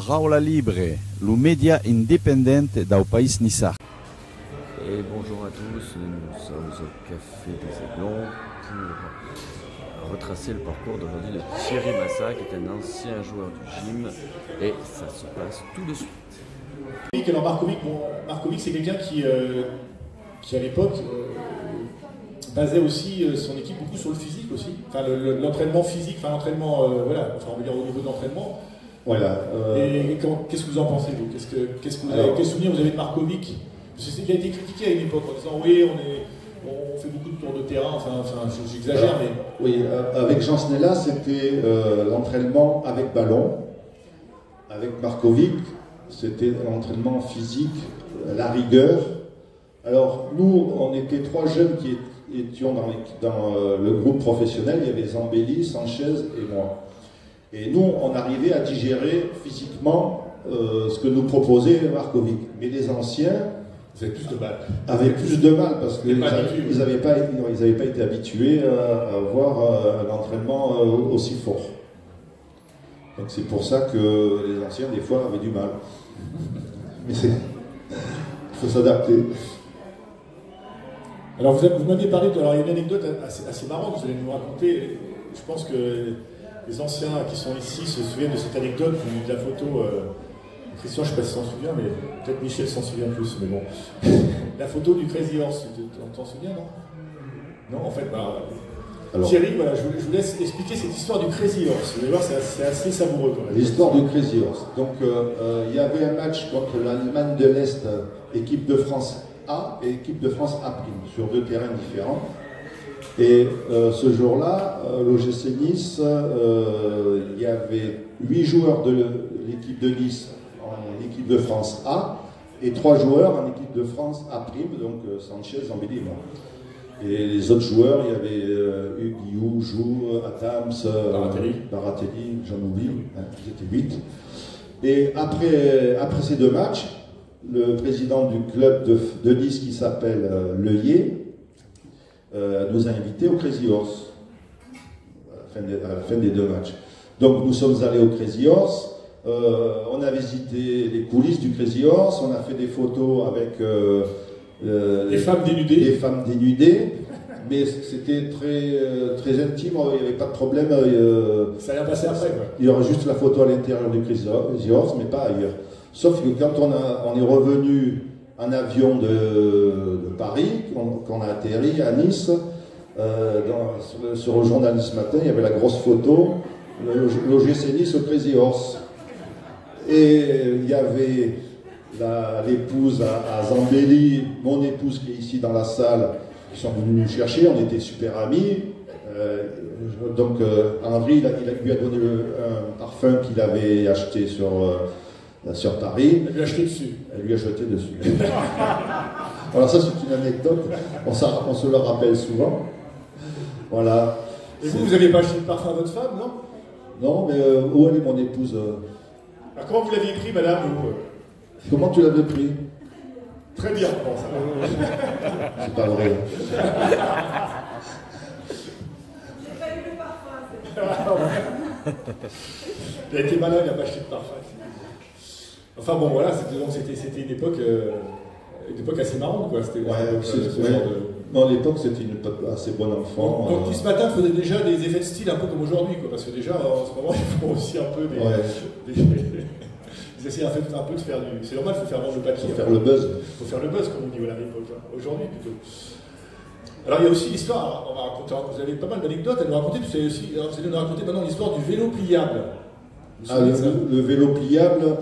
Paraula Libre, le média indépendant du pays Nissar. Et bonjour à tous, nous sommes au Café des Aiglons pour retracer le parcours d'aujourd'hui de Thierry Massa, qui est un ancien joueur du gym, et ça se passe tout de suite. Alors Markovic, c'est quelqu'un qui à l'époque basait aussi son équipe beaucoup sur le physique aussi, enfin l'entraînement physique, enfin l'entraînement, voilà, enfin on veut dire au niveau de l'entraînement. Voilà. Et qu'est-ce que vous en pensez vous? Quel souvenir vous avez de Markovic? Parce que il a été critiqué à une époque en disant oui, on fait beaucoup de tours de terrain, enfin j'exagère, mais... Oui, avec Jean Snella, c'était l'entraînement avec ballon. Avec Markovic, c'était l'entraînement physique, la rigueur. Alors, nous, on était trois jeunes qui étions dans le groupe professionnel. Il y avait Zambelli, Sanchez et moi. Et nous, on arrivait à digérer physiquement ce que nous proposait Markovic. Mais les anciens... Vous avez plus de mal. Avaient plus de mal parce qu'ils n'avaient pas été habitués à avoir un entraînement aussi fort. Donc c'est pour ça que les anciens, des fois, avaient du mal. Mais il faut s'adapter. Alors vous m'aviez parlé il y a une anecdote assez marrante que vous allez nous raconter. Je pense que les anciens qui sont ici se souviennent de cette anecdote, de la photo. Christian, je ne sais pas si tu t'en souviens, mais peut-être Michel s'en souvient plus, mais bon. La photo du Crazy Horse, tu t'en souviens, non? Non, en fait, alors, Thierry, voilà, je vous laisse expliquer cette histoire du Crazy Horse. Vous allez voir, c'est assez savoureux. L'histoire du Crazy Horse. Donc, il y avait un match contre l'Allemagne de l'Est, équipe de France A et équipe de France A', sur deux terrains différents. Et ce jour-là, l'OGC Nice, il y avait 8 joueurs de l'équipe de Nice en équipe de France A et 3 joueurs en équipe de France A', donc Sanchez, Zambelli et moi. Et les autres joueurs, il y avait Hugues, Guillou, Jou, Adams, Baratelli, j'en oublie, hein, ils étaient 8. Et après ces deux matchs, le président du club de Nice qui s'appelle Leuillet nous a invités au Crazy Horse à la fin des deux matchs. Donc nous sommes allés au Crazy Horse. On a visité les coulisses du Crazy Horse, on a fait des photos avec des femmes dénudées. Des femmes dénudées, mais c'était très intime, il n'y avait pas de problème. Ça allait passer après, quoi. Il y aura juste la photo à l'intérieur du Crazy Horse, mais pas ailleurs. Sauf que quand on est revenu en avion de Paris, qu'on a atterri à Nice, sur le journal ce matin, il y avait la grosse photo, l'OGC Nice au Crazy Horse. Et il y avait l'épouse à Zambelli, mon épouse qui est ici dans la salle, qui sont venus nous chercher, on était super amis. Donc Henri, il lui a donné un parfum qu'il avait acheté sur Paris. Elle lui a acheté dessus. Elle lui a jeté dessus. Alors ça c'est une anecdote, on se le rappelle souvent. Voilà. Et vous n'avez pas acheté de parfum à votre femme, non? Non, mais où elle est mon épouse? Alors, comment vous l'aviez pris, madame? Comment tu l'avais pris? Très bien, bon, ça va. C'est pas vrai. J'ai pas eu le parfum. Il a été malin, il n'a pas acheté de parfum. Enfin bon, voilà, c'était une époque assez marrante, quoi. C'était Non, l'époque, c'était une époque assez bon enfant. Donc, ce matin, faisait déjà des effets de style un peu comme aujourd'hui, quoi. Parce que déjà, en ce moment, ils font aussi un peu ils essayent un peu de faire du... C'est normal, il faut faire vendre le papier. Il faut faire le buzz. Il faut faire le buzz, comme on dit à l'époque. Aujourd'hui, plutôt. Alors, il y a aussi l'histoire, on va raconter, vous avez pas mal d'anecdotes à nous raconter, puis vous allez nous raconter maintenant l'histoire du vélo pliable. Le vélo pliable,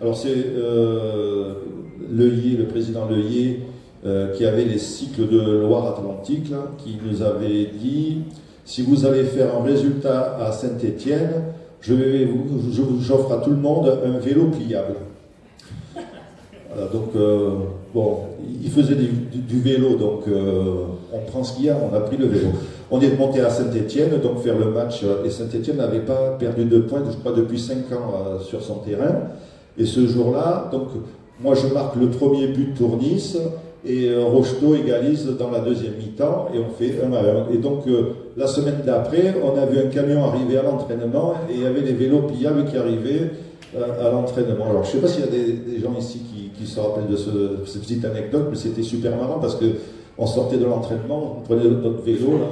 alors c'est Leuillet, le président Leuillet, qui avait les cycles de Loire-Atlantique, qui nous avait dit, si vous allez faire un résultat à Saint-Étienne, j'offre à tout le monde un vélo pliable. Voilà, donc, bon, il faisait du vélo, donc on prend ce qu'il y a, on a pris le vélo. On est monté à Saint-Étienne, donc faire le match, et Saint-Étienne n'avait pas perdu de points, je crois, depuis 5 ans sur son terrain. Et ce jour-là, donc, moi je marque le premier but pour Nice, et Rocheteau égalise dans la deuxième mi-temps, et on fait 1-1. Et donc, la semaine d'après, on a vu un camion arriver à l'entraînement, et il y avait des vélos pliables qui arrivaient, à l'entraînement. Alors, je ne sais pas s'il y a des gens ici qui se rappellent de cette petite anecdote, mais c'était super marrant parce qu'on sortait de l'entraînement, on prenait notre vélo, là,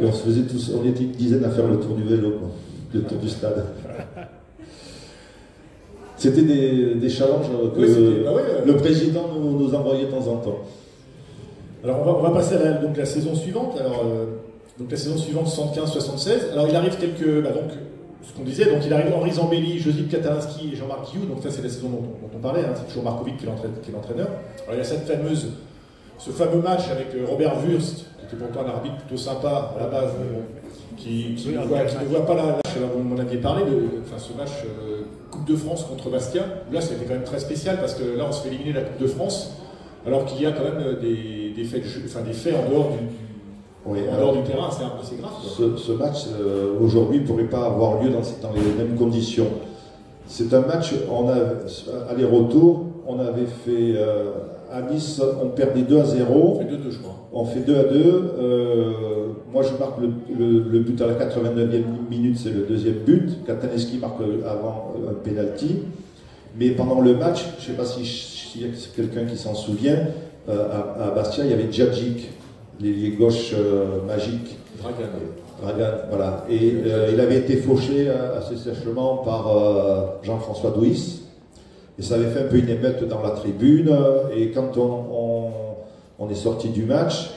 et on se faisait tous, on était une dizaine à faire le tour du vélo, quoi, le tour du stade. C'était des challenges que le président nous envoyait de temps en temps. Alors on va passer à la saison suivante. Alors, donc la saison suivante 75-76. Alors il arrive donc ce qu'on disait, donc il arrive Henri Zambelli, Josip Katarinski et Jean-Marc Guillou. Donc ça c'est la saison dont on parlait. Hein, c'est toujours Markovic qui est l'entraîneur. Alors il y a ce fameux match avec Robert Wurst, qui était pourtant un arbitre plutôt sympa à la base, qui ne voit pas la lâche. Alors vous m'en aviez parlé ce match Coupe de France contre Bastia. Là c'était quand même très spécial parce que là on se fait éliminer la Coupe de France, alors qu'il y a quand même des faits en dehors du terrain, c'est grave. Ce match, aujourd'hui, ne pourrait pas avoir lieu dans les mêmes conditions. C'est un match, aller-retour, on avait fait à Nice, on perdait 2-0. On fait 2-2, je crois. On fait 2-2. Moi, je marque le but à la 89e minute, c'est le deuxième but. Kataneski marque avant un penalty. Mais pendant le match, je ne sais pas s'il y a quelqu'un qui s'en souvient, à Bastia, il y avait Djadjic, l'ailier gauche magique. Dragan, voilà. Et il avait été fauché assez sèchement par Jean-François Douis. Et ça avait fait un peu une émeute dans la tribune. Et quand on est sorti du match,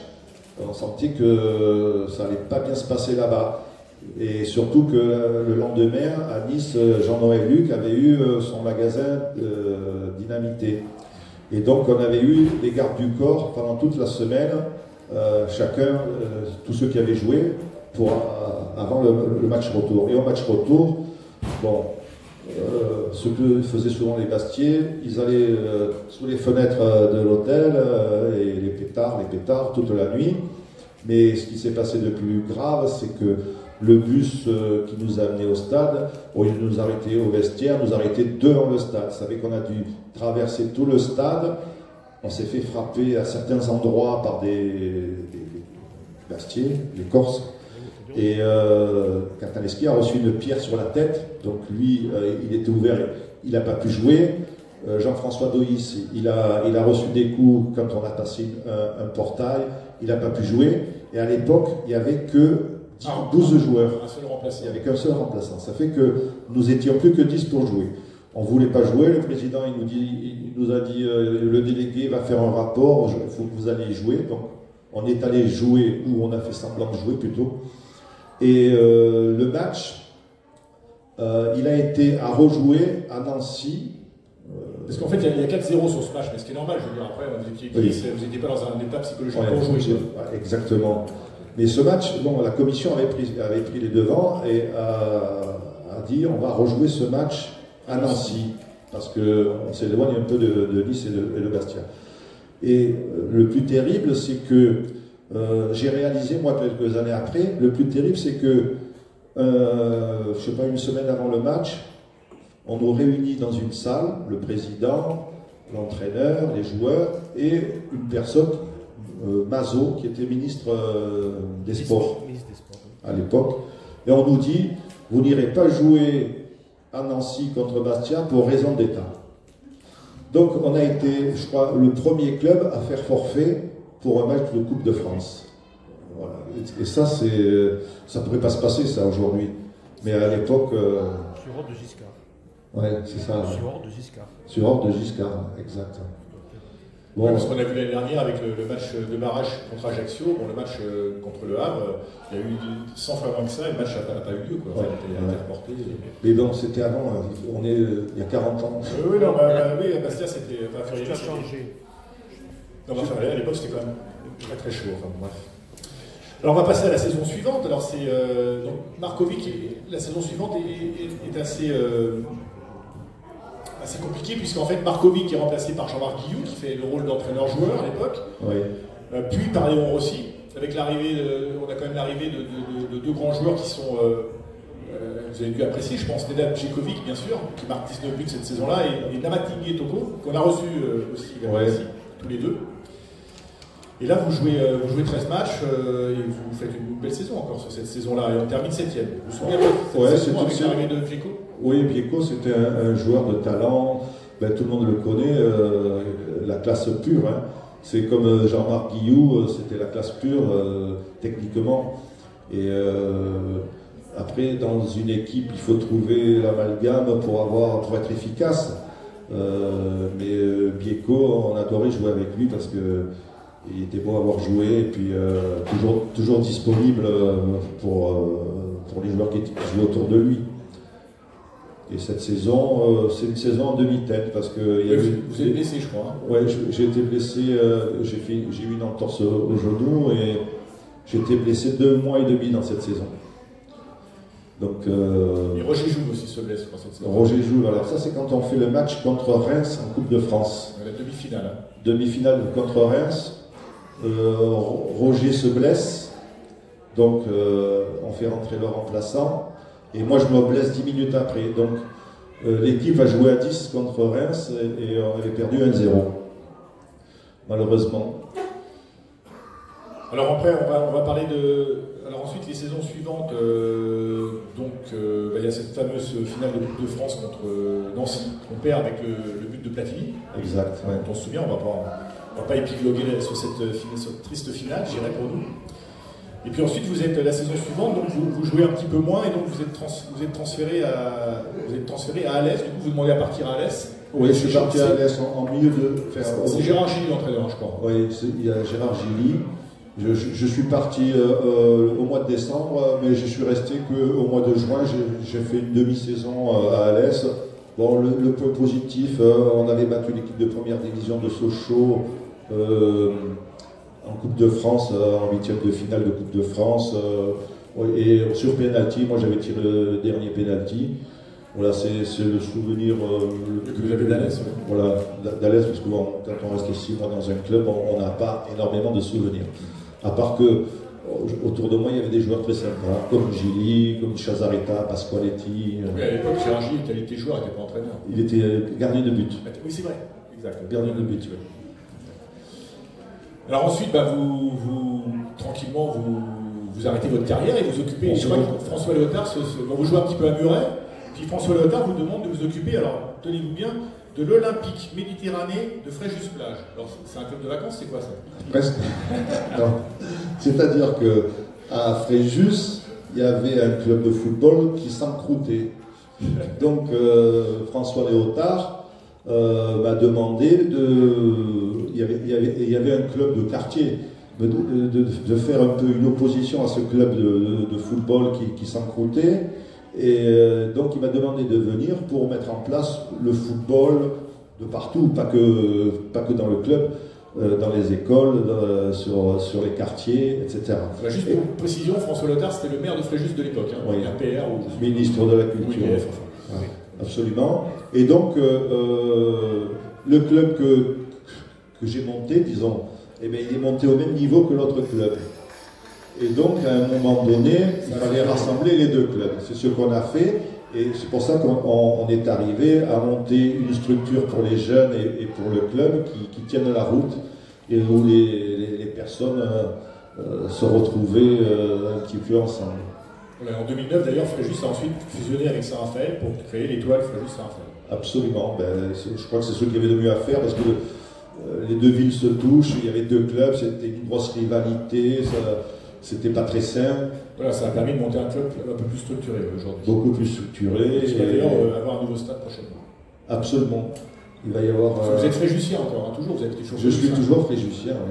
on sentait que ça n'allait pas bien se passer là-bas. Et surtout que le lendemain, à Nice, Jean-Noël Luc avait eu son magasin dynamité. Et donc on avait eu les gardes du corps pendant toute la semaine, chacun, tous ceux qui avaient joué, avant le match retour. Et au match retour, ce que faisaient souvent les Bastiais, ils allaient sous les fenêtres de l'hôtel et les pétards toute la nuit. Mais ce qui s'est passé de plus grave, c'est que le bus qui nous a amenés au stade, au lieu de nous arrêter au vestiaire, nous a arrêtés devant le stade. Vous savez qu'on a dû traverser tout le stade. On s'est fait frapper à certains endroits par des Bastiais, les Corses. Et Kataneski a reçu une pierre sur la tête. Donc lui, il était ouvert, il n'a pas pu jouer. Jean-François Douis, il a reçu des coups quand on a passé un portail. Il n'a pas pu jouer. Et à l'époque, il n'y avait que 12 joueurs. Il n'y avait qu'un seul remplaçant. Ça fait que nous étions plus que 10 pour jouer. On ne voulait pas jouer. Le président il nous a dit le délégué va faire un rapport, il faut que vous alliez jouer. Donc on est allé jouer, ou on a fait semblant de jouer plutôt. Et le match, il a été à rejouer à Nancy. Parce qu'en fait, il y a 4-0 sur ce match, mais ce qui est normal, je veux dire, après, vous n'étiez pas dans un état psychologique pour jouer. Exactement. Mais ce match, la commission avait pris les devants et a dit on va rejouer ce match à Nancy, parce qu'on s'éloigne un peu de Nice et de Bastia. Et le plus terrible, c'est que j'ai réalisé, moi, quelques années après, le plus terrible, c'est que, je ne sais pas, une semaine avant le match, on nous réunit dans une salle, le président, l'entraîneur, les joueurs, et une personne, Mazot, qui était ministre des Sports à l'époque. Et on nous dit, vous n'irez pas jouer à Nancy contre Bastia pour raison d'État. Donc on a été, je crois, le premier club à faire forfait pour un match de Coupe de France. Voilà. Et ça, ça ne pourrait pas se passer, ça, aujourd'hui. Mais à l'époque... Sur ordre de Giscard. Ouais, c'est ça. Sur ordre de Giscard. Sur ordre de Giscard, exact. Bon, ouais, parce qu'on a vu l'année dernière avec le match de barrage contre Ajaccio, le match contre le Havre, il y a eu 100 fois moins que ça, et le match n'a pas eu lieu, quoi. Il a été reporté. Mais bon, c'était avant, il y a 40 ans. Oui, non, oui, à Bastia, c'était... Tout a changé. Non, à l'époque, c'était quand même très très chaud, enfin bref. Alors on va passer à la saison suivante. Alors c'est Markovic, la saison suivante est assez compliquée, puisqu'en fait Markovic est remplacé par Jean-Marc Guillou, qui fait le rôle d'entraîneur-joueur à l'époque, oui. Puis par Léon Rossi, avec l'arrivée, on a quand même l'arrivée de deux grands joueurs qui sont, vous avez dû apprécier, je pense, Nedad Djekovic, bien sûr, qui marque 19 buts cette saison-là, et Namatingé Toko, qu'on a reçu aussi, tous les deux. Et là, vous jouez 13 matchs et vous faites une belle saison encore sur cette saison-là, et on termine 7e. Vous vous souvenez de cette saison avec l'arrivée de Djeko ? Oui, Bieco, c'était un joueur de talent, ben, tout le monde le connaît, la classe pure. Hein. C'est comme Jean-Marc Guillou, c'était la classe pure, techniquement. Et après, dans une équipe, il faut trouver l'amalgame pour être efficace. Mais Bieco, on adorait jouer avec lui parce que il était beau à avoir joué et puis toujours disponible pour les joueurs qui jouaient autour de lui. Et cette saison, c'est une saison en demi-teinte parce que vous êtes blessé, je crois. Hein. Ouais, j'ai été blessé. J'ai eu une entorse au genou et j'ai été blessé 2 mois et demi dans cette saison. Donc, et Roger Jouve aussi se blesse pour cette saison. Roger Jouve, alors ça c'est quand on fait le match contre Reims en Coupe de France. La demi-finale. Hein. Demi-finale contre Reims. Roger se blesse, donc on fait rentrer le remplaçant. Et moi je me blesse 10 minutes après. Donc l'équipe a joué à 10 contre Reims et on avait perdu 1-0. Malheureusement. Alors après, on va parler de... Alors ensuite, les saisons suivantes, il y a cette fameuse finale de Coupe de France contre Nancy, qu'on perd avec le but de Platini. Exact. Ouais. On se souvient, on va pas épiloguer sur cette triste finale, je dirais, pour nous. Et puis ensuite, vous êtes la saison suivante, donc vous jouez un petit peu moins, et donc vous êtes transféré à Alès. Du coup, vous demandez à partir à Alès. Oui, je suis parti à Alès en milieu de... C'est Gérard Gilly, l'entraîneur, je crois. Oui, il y a Gérard Gilly. Je suis parti au mois de décembre, mais je suis resté qu'au mois de juin. J'ai fait une demi-saison à Alès. Bon, le point positif, on avait battu l'équipe de première division de Sochaux en Coupe de France, en 8e de finale de Coupe de France. Et sur penalty, moi j'avais tiré le dernier penalty. Voilà, c'est le souvenir que vous avez d'Alès. Voilà, d'Alès, parce que bon, quand on reste 6 mois dans un club, on n'a pas énormément de souvenirs. À part que autour de moi, il y avait des joueurs très sympas, comme Gilly, comme Chazareta, Pasqualetti. Oui, à l'époque, Gérard Gilly était joueur, il n'était pas entraîneur. Il était gardien de but. Oui, c'est vrai, exact. Gardien de but, oui. Alors ensuite, tranquillement, vous arrêtez votre carrière et vous occupez. Je crois que François Léotard, vous jouez un petit peu à Muret, puis François Léotard vous demande de vous occuper, alors tenez-vous bien, de l'Olympique Méditerranée de Fréjus-Plage. Alors c'est un club de vacances, c'est quoi ça? Presque. Non. C'est-à-dire qu'à Fréjus, il y avait un club de football qui s'encroutait. Donc François Léotard m'a demandé il y avait un club de quartier, de faire un peu une opposition à ce club de football qui s'encroutait. Et donc il m'a demandé de venir pour mettre en place le football de partout, pas que dans le club, dans les écoles, sur les quartiers, etc. Juste pour précision, François Léotard c'était le maire de Fréjus de l'époque, hein, oui. RPR ou ministre de la Culture. Oui, oui. Absolument. Et donc le club que j'ai monté, disons, eh bien, il est monté au même niveau que l'autre club. Et donc, à un moment donné, il fallait rassembler les deux clubs. C'est ce qu'on a fait. Et c'est pour ça qu'on est arrivé à monter une structure pour les jeunes et pour le club qui tiennent la route et où les personnes se retrouvaient un petit peu ensemble. En 2009, d'ailleurs, Fréjus a ensuite fusionné avec Saint-Raphaël pour créer l'étoile Fréjus-Saint-Raphaël. Absolument. Je crois que c'est ce qu'il y avait de mieux à faire parce que les deux villes se touchent, il y avait deux clubs, c'était une grosse rivalité, c'était pas très sain. Voilà, ça a permis de monter un club un peu plus structuré aujourd'hui. Beaucoup plus structuré. Il va d'ailleurs avoir un nouveau stade prochainement. Absolument. Il va y avoir. Vous êtes fréjusien encore, hein, toujours, vous êtes toujours. Je suis toujours fréjusien, oui.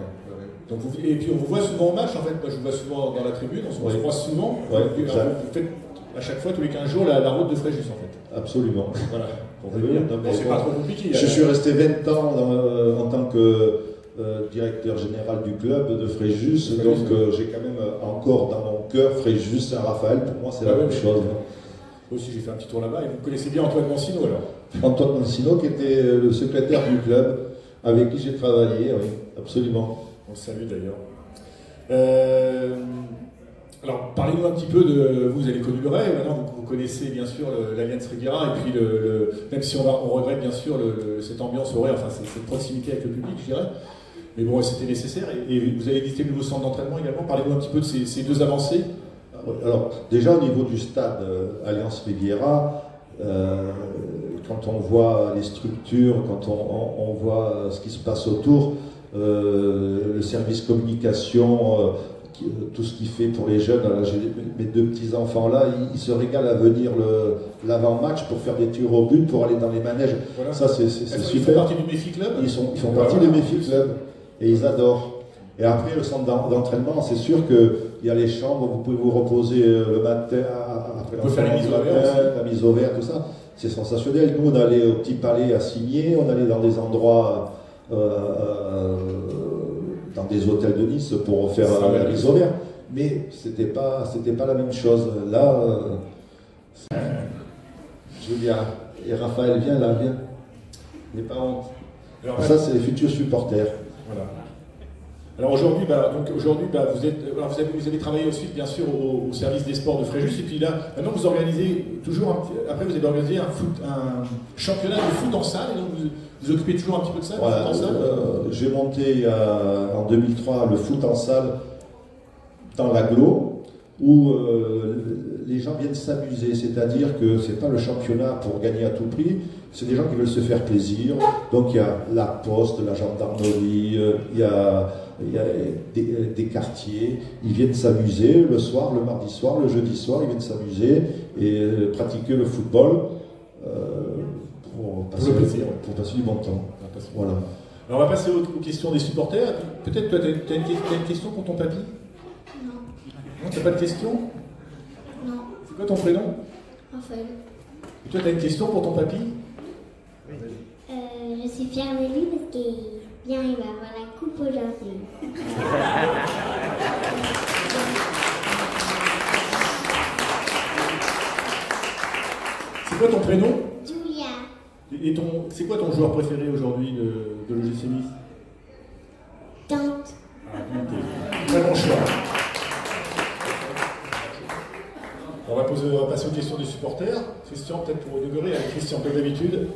Donc et puis on vous voit souvent au match, en fait, moi je vous vois souvent dans la tribune, on se croise souvent. Ouais, vous faites à chaque fois, tous les 15 jours, la route de Fréjus en fait. Absolument. Voilà. C'est pas trop compliqué. Je suis resté 20 ans en tant que directeur général du club de Fréjus, donc j'ai quand même encore dans mon cœur Fréjus Saint-Raphaël, pour moi c'est la même chose. Moi aussi j'ai fait un petit tour là-bas, et vous connaissez bien Antoine Mancino alors? Antoine Mancino qui était le secrétaire du club, avec qui j'ai travaillé, oui, absolument. On le salue d'ailleurs. Alors, parlez-nous un petit peu de... Vous avez connu le Ray, maintenant vous connaissez bien sûr l'Alliance Riviera, et puis même si on regrette bien sûr cette ambiance au Ray, enfin cette proximité avec le public, je dirais, mais bon, c'était nécessaire. Et vous avez visité le nouveau centre d'entraînement également. Parlez-nous un petit peu de ces deux avancées. Alors, déjà au niveau du stade Alliance Riviera, Quand on voit les structures, quand on voit ce qui se passe autour, le service communication, tout ce qu'il fait pour les jeunes. J'ai mes deux petits-enfants là, ils se régalent à venir l'avant-match pour faire des tirs au but, pour aller dans les manèges. Voilà. Ça, c'est super. Ils font partie du Méfi Club. Ils font partie du Méfi Club et ils adorent. Et après, le centre d'entraînement, c'est sûr qu'il y a les chambres, vous pouvez vous reposer le matin, après la mise au vert, tout ça. C'est sensationnel. Nous, on allait au Petit Palais à Signé, on allait dans des endroits, dans des hôtels de Nice pour faire la mise au vert. Mais c'était pas la même chose. Là, Julia et Raphaël, viens là, viens. N'aie pas honte. Alors, ça, c'est les futurs supporters. Voilà. Alors aujourd'hui, vous avez travaillé ensuite bien sûr au service des sports de Fréjus, et puis là, maintenant vous organisez toujours, après vous avez organisé un championnat de foot en salle, et donc vous occupez toujours un petit peu de ça, voilà, foot en salle. J'ai monté en 2003 le foot en salle dans l'agglo, où les gens viennent s'amuser, c'est-à-dire que c'est pas le championnat pour gagner à tout prix, c'est des gens qui veulent se faire plaisir. Donc il y a la poste, la gendarmerie, il y a des quartiers, ils viennent s'amuser le soir, le mardi soir, le jeudi soir, ils viennent s'amuser et pratiquer le football pour passer du bon temps. Voilà. Alors on va passer aux questions des supporters. Peut-être toi, tu as une question pour ton papy? Non. Non, t'as pas de question? Non. C'est quoi ton prénom? Raphaël. Et toi, tu as une question pour ton papy? Je suis fière de lui parce qu'il vient, il va avoir la coupe aujourd'hui. C'est quoi ton prénom? Julia. Et c'est quoi ton joueur préféré aujourd'hui de l'OGC Nice? Tante. Très bon choix. On va passer aux questions des supporters. Christian, peut-être pour inaugurer, avec Christian, comme d'habitude.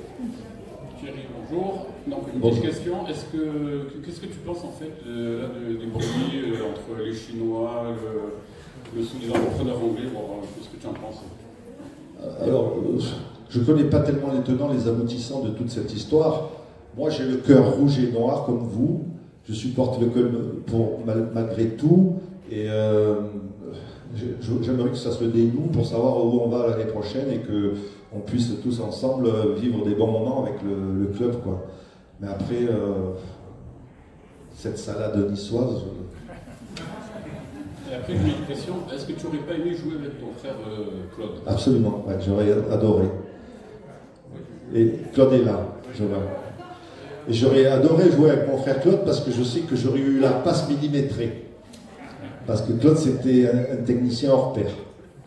Thierry, bonjour. Donc, une petite question. Qu'est-ce que tu penses en fait des bruits entre les Chinois, le soi-disant entraîneur anglais? Qu'est-ce que tu en penses? Alors, je ne connais pas tellement les tenants, les aboutissants de toute cette histoire. Moi, j'ai le cœur rouge et noir comme vous. Je supporte le club malgré tout. Et j'aimerais que ça se dénoue pour savoir où on va l'année prochaine et qu'on puisse tous ensemble vivre des bons moments avec le club, quoi. Mais après, cette salade niçoise... Et après, j'ai une question. Est-ce que tu n'aurais pas aimé jouer avec ton frère Claude? Absolument, ouais, j'aurais adoré. Et Claude est là, je vois. Et j'aurais adoré jouer avec mon frère Claude parce que je sais que j'aurais eu la passe millimétrée. Parce que Claude, c'était un technicien hors pair.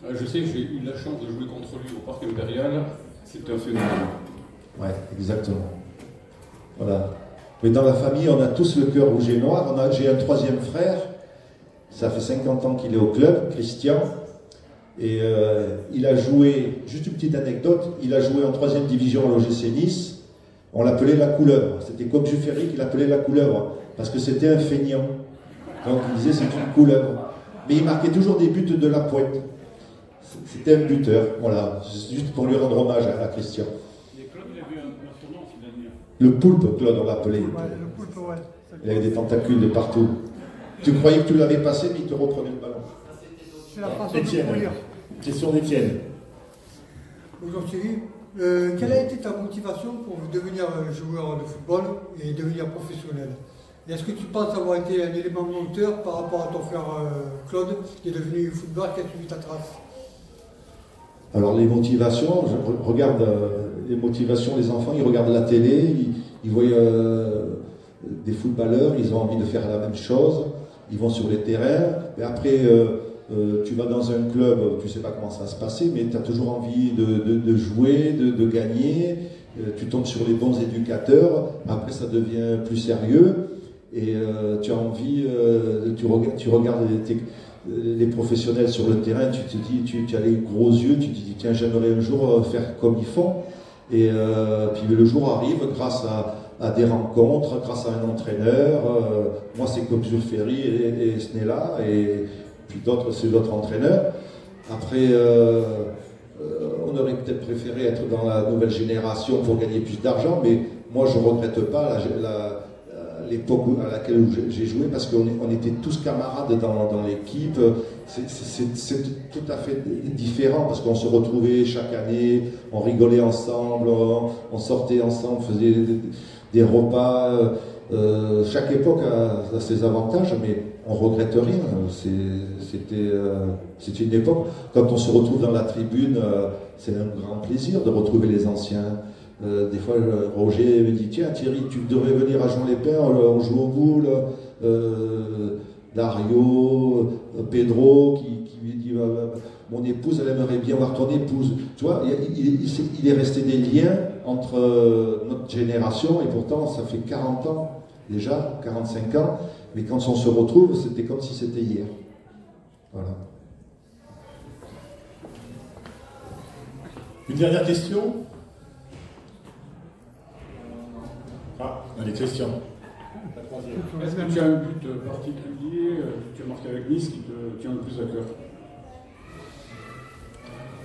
Je sais que j'ai eu la chance de jouer contre lui au Parc Impérial. C'était un phénomène. Ouais, exactement. Voilà. Mais dans la famille, on a tous le cœur rouge et noir. J'ai un troisième frère. Ça fait 50 ans qu'il est au club, Christian. Et il a joué, juste une petite anecdote, il a joué en 3e division à l'OGC Nice. On l'appelait la couleuvre. C'était comme Ferry qui l'appelait la couleuvre. Parce que c'était un feignant. Donc il disait c'est une couleuvre. Mais il marquait toujours des buts de la pointe. C'était un buteur. Voilà. Juste pour lui rendre hommage à Christian. Et Claude, il avait un surnom aussi d'avenir. Le poulpe, Claude, on l'appelait. Ouais, le poulpe, ouais. Il avait des tentacules de partout. Tu croyais que tu l'avais passé, mais il te reprenait le ballon. C'est la façon de courir. Question d'Étienne. Bonjour Thierry. Quelle a été ta motivation pour devenir joueur de football et devenir professionnel? Et est-ce que tu penses avoir été un élément moteur par rapport à ton frère Claude qui est devenu footballeur qui a suivi ta trace? Alors les motivations, je regarde les motivations des enfants, ils regardent la télé, ils voient des footballeurs, ils ont envie de faire la même chose, ils vont sur les terrains, et après tu vas dans un club, tu ne sais pas comment ça va se passer, mais tu as toujours envie de jouer, de gagner, tu tombes sur les bons éducateurs, après ça devient plus sérieux, et tu as envie, tu regardes les professionnels sur le terrain, tu te dis, tu as les gros yeux, tu te dis tiens j'aimerais un jour faire comme ils font, et puis le jour arrive grâce à des rencontres, grâce à un entraîneur, moi c'est comme Jules Ferry et Snella, et puis d'autres c'est d'autres entraîneurs. Après on aurait peut-être préféré être dans la nouvelle génération pour gagner plus d'argent, mais moi je ne regrette pas l'époque à laquelle j'ai joué parce qu'on était tous camarades dans l'équipe. C'est tout à fait différent parce qu'on se retrouvait chaque année, on rigolait ensemble, on sortait ensemble, on faisait des repas. Chaque époque a ses avantages, mais on regrette rien. C'était une époque, quand on se retrouve dans la tribune, c'est un grand plaisir de retrouver les anciens. Des fois, Roger me dit, tiens Thierry, tu devrais venir à Jean-Lépin, on joue au boule. Dario, Pedro, qui lui dit, mon épouse, elle aimerait bien voir ton épouse. Tu vois, il est resté des liens entre notre génération, et pourtant, ça fait 40 ans, déjà, 45 ans, mais quand on se retrouve, c'était comme si c'était hier. Voilà. Une dernière question? Ah, allez, Christian. La troisième. Est-ce que tu as un but particulier que tu as marqué avec Nice qui te tient le plus à cœur?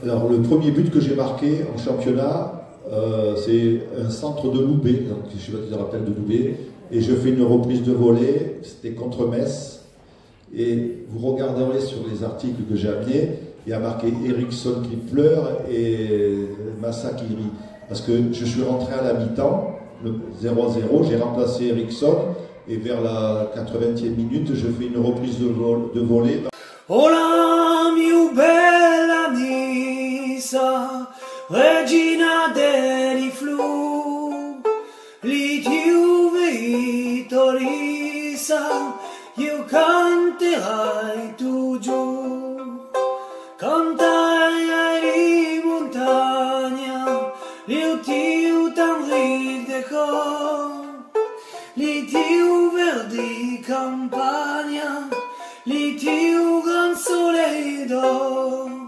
Alors, le premier but que j'ai marqué en championnat, c'est un centre de Loubet, donc je ne sais pas si tu te rappelles de Loubet, et je fais une reprise de volée, c'était contre Metz, et vous regarderez sur les articles que j'ai amenés, il y a marqué Eriksson qui pleure et Massa qui rit, parce que je suis rentré à la mi-temps, 0-0, j'ai remplacé Eriksson, et vers la 80e minute, je fais une reprise de volée. Hola, mio bella Nisa, regina dei flu, li ti Torisa, io canterai tu giù, cantai di montagna, io ti t'enri de cor, li ti verdi campagna, li ti un gran soleil d'or.